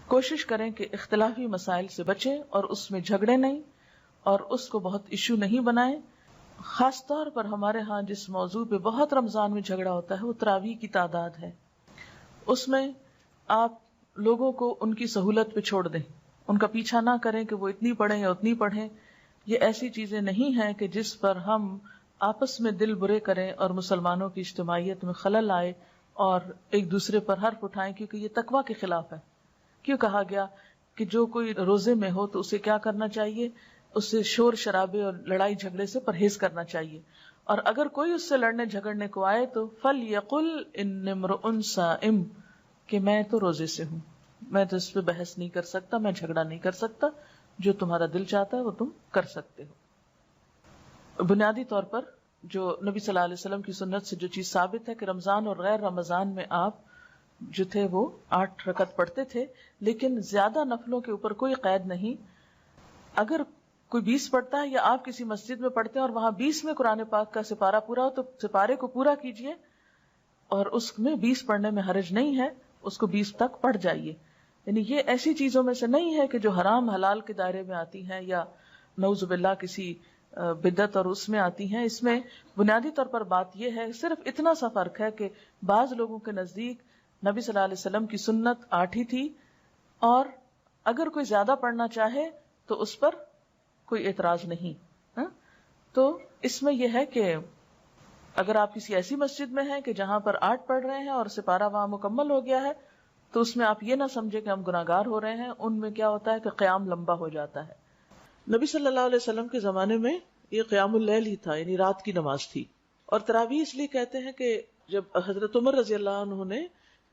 کوشش کریں کہ اختلافی مسائل سے بچیں اور اس میں جھگڑے نہیں اور اس کو بہت ایشو نہیں بنائیں. خاص طور پر ہمارے ہاں جس موضوع پہ بہت رمضان میں جھگڑا ہوتا ہے وہ تراویح کی تعداد ہے. اس میں آپ لوگوں کو ان کی سہولت پہ چھوڑ دیں، ان کا پیچھا نہ کریں کہ وہ اتنی پڑھیں یا اتنی پڑھیں. یہ ایسی چیزیں نہیں ہیں کہ جس پر ہم آپس میں دل برے کریں اور مسلمانوں کی اجتماعیت میں خلل آئے اور ایک دوسرے پر حرف اٹھائیں، کیونکہ یہ تقویٰ کے خلاف ہے. کیوں کہا گیا کہ جو کوئی روزے میں ہو تو اسے کیا کرنا چاہیے؟ اسے شور شرابے اور لڑائی جھگڑے سے پرہیز کرنا چاہیے، اور اگر کوئی اس سے لڑنے جھگڑنے کو آئے تو فَلْيَقُلْ إِنِّي امْرُؤٌ صَائِمٌ، کہ میں تو روزے سے ہوں، میں تو اس پہ بحث نہیں کر سکتا، میں جھگڑا نہیں کر سکتا، جو تمہارا دل چاہتا ہے وہ تم کر سکتے ہو. بنیادی طور پر جو نبی صلی اللہ علیہ وسلم کی سنت سے جو چیز ثابت ہے کہ رمضان اور غیر رمضان میں آپ جو تھے وہ 8 رکعت پڑھتے تھے، لیکن زیادہ نفلوں کے اوپر کوئی قید نہیں. اگر کوئی 20 پڑھتا ہے یا آپ کسی مسجد میں پڑھتے ہیں اور وہاں 20 میں قرآن پاک کا سپارہ پورا ہو تو سپارے کو پورا کیجئے، اور اس میں 20 پڑھنے میں حرج نہیں ہے، اس کو 20 تک پڑھ جائیے. یعنی یہ ایسی چیزوں میں سے نہیں ہے کہ جو حرام حلال کے دائرے میں آتی ہیں یا نعوذ باللہ کسی بدعت اور اس میں آتی ہیں. اس میں بنیادی طور پر بات یہ ہے، صرف اتنا سا فرق ہے کہ بعض لوگوں کے نزدیک نبی صلی اللہ علیہ وسلم کی سنت 8 ہی تھی، اور اگر کوئی زیادہ پڑھنا چاہے تو اس پر کوئی اعتراض نہیں. تو اس میں یہ ہے کہ اگر آپ کسی ایسی مسجد میں ہیں کہ جہاں پر 8 پڑھ رہے ہیں اور سپارہ وہاں مکمل ہو گیا ہے، تو اس میں آپ یہ نہ سمجھے کہ ہم گناہگار ہو رہے ہیں. ان میں کیا ہوتا ہے کہ قیام لمبا ہو جاتا ہے. نبی صلی اللہ علیہ وسلم کے زمانے میں یہ قیام اللیل ہی تھا، یعنی رات کی نماز تھی. اور تراویح اس لیے کہتے ہیں کہ جب حضرت عمر رضی اللہ عنہ نے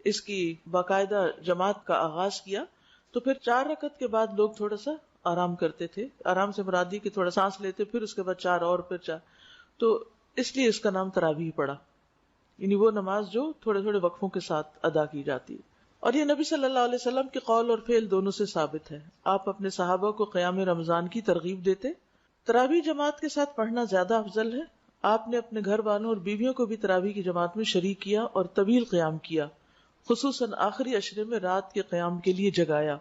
اس کی باقاعدہ جماعت کا آغاز کیا تو پھر 4 رکعت کے بعد لوگ تھوڑا سا آرام کرتے تھے. آرام سے مرادی کہ تھوڑا سانس لیتے، پھر اس کے بعد 4 اور پھر 4، تو اس لیے اس کا نام تراویح پڑا، یعنی وہ نماز جو تھوڑے تھوڑے وقفوں کے ساتھ ادا کی جاتی ہے. اور یہ نبی صلی اللہ علیہ وسلم کے قول اور فعل دونوں سے ثابت ہے. آپ اپنے صحابہ کو قیام رمضان کی ترغیب دیتے. تراویح جماعت کے ساتھ پڑھنا زیادہ افضل ہے. آپ نے اپنے گھر والوں اور بیویوں کو بھی تراویح کی جماعت میں شریک کیا اور طویل قیام کیا، خصوصاً آخری عشرے میں رات کے قیام کے لیے جگایا.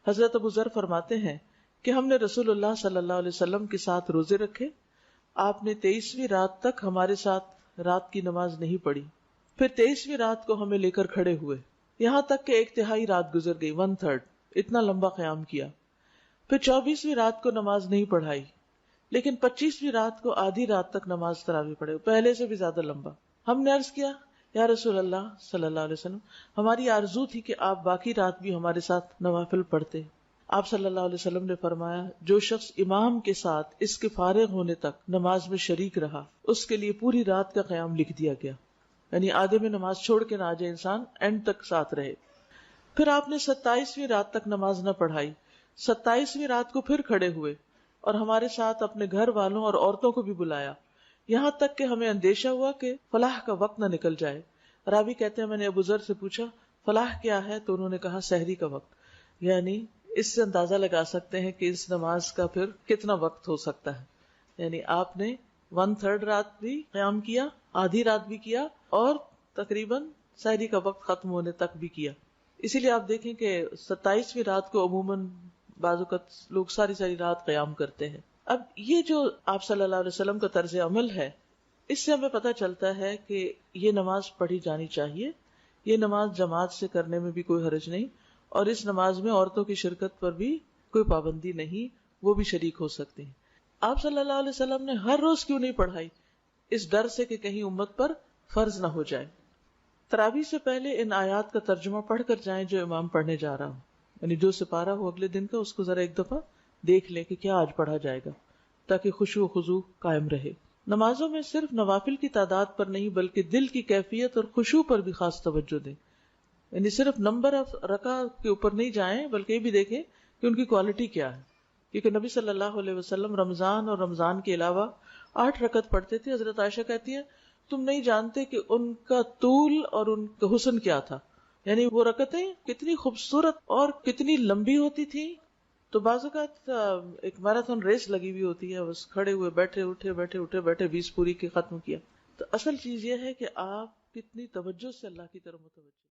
حضرت ابو ذر فرماتے ہیں کہ ہم نے رسول اللہ صلی اللہ علیہ وسلم کے ساتھ روزے رکھے. آپ نے 23ویں رات تک ہمارے ساتھ رات کی نماز نہیں پڑھی، پھر 23ویں رات کو ہمیں لے کر کھڑے ہوئے، یہاں تک کہ 1/3 رات گزر گئی، 1/3، اتنا لمبا قیام کیا. پھر 24ویں رات کو نماز نہیں پڑھائی، لیکن 25ویں رات کو آدھی رات تک نماز تراویح پڑھے، پہلے سے بھی زیادہ لمبا. ہم نے عرض کیا یا رسول اللہ صلی اللہ علیہ وسلم، ہماری آرزو تھی کہ آپ باقی رات بھی ہمارے ساتھ نوافل پڑھتے. آپ صلی اللہ علیہ وسلم نے فرمایا، جو شخص امام کے ساتھ اس کے فارغ ہونے تک نماز میں شریک رہا اس کے لیے پوری رات کا قیام لکھ دیا گیا. یعنی آدھے میں نماز چھوڑ کے نہ آ جائے انسان، اینڈ تک ساتھ رہے. پھر آپ نے 27ویں رات تک نماز نہ پڑھائی، 27ویں رات کو پھر کھڑے ہوئے اور ہمارے ساتھ اپنے گھر والوں اور عورتوں کو بھی بلایا، یہاں تک کہ ہمیں اندیشہ ہوا کہ فلاح کا وقت نہ نکل جائے. راوی کہتے ہیں میں نے ابو ذر سے پوچھا فلاح کیا ہے، تو انہوں نے کہا سحری کا وقت. یعنی اس سے اندازہ لگا سکتے ہیں کہ اس نماز کا پھر کتنا وقت ہو سکتا ہے. یعنی آپ نے 1/3 رات بھی قیام کیا، آدھی رات بھی کیا، اور تقریباً سحری کا وقت ختم ہونے تک بھی کیا. اسی لیے آپ دیکھیں کہ 27ویں رات کو عموماً بعض اوقات لوگ ساری رات قیام کرتے ہیں. اب یہ جو آپ صلی اللہ علیہ وسلم کا طرز عمل ہے، اس سے ہمیں پتہ چلتا ہے کہ یہ نماز پڑھی جانی چاہیے. یہ نماز جماعت سے کرنے میں بھی کوئی حرج نہیں، اور اس نماز میں عورتوں کی شرکت پر بھی کوئی پابندی نہیں، وہ بھی شریک ہو سکتے ہیں. آپ صلی اللہ علیہ وسلم نے ہر روز کیوں نہیں پڑھائی؟ اس ڈر سے کہ کہیں امت پر فرض نہ ہو جائے. تراویح سے پہلے ان آیات کا ترجمہ پڑھ کر جائیں جو امام پڑھنے جا رہا ہوں، یعنی جو سپارہ ہو اگلے دن کا اس کو ذرا ایک دفعہ دیکھ لیں کہ کیا آج پڑھا جائے گا، تاکہ خشوع و خضوع قائم رہے. نمازوں میں صرف نوافل کی تعداد پر نہیں بلکہ دل کی کیفیت اور خشوع پر بھی خاص توجہ دیں. یعنی صرف نمبر آف رکعت کے اوپر نہیں جائیں بلکہ یہ بھی دیکھیں کہ ان کی کوالٹی کیا ہے. کیونکہ نبی صلی اللہ علیہ وسلم رمضان اور رمضان کے علاوہ 8 رکعت پڑھتے تھے. حضرت عائشہ کہتی ہیں تم نہیں جانتے کہ ان کا طول اور ان کا حسن کیا تھا، یعنی وہ رکعتیں کتنی خوبصورت اور کتنی لمبی ہوتی تھی. تو بعض اوقات ایک میراتھن ریس لگی ہوئی ہوتی ہے، بس کھڑے ہوئے بیٹھے اٹھے 20 پوری کی ختم کیا. تو اصل چیز یہ ہے کہ آپ کتنی توجہ سے اللہ کی طرف متوجہ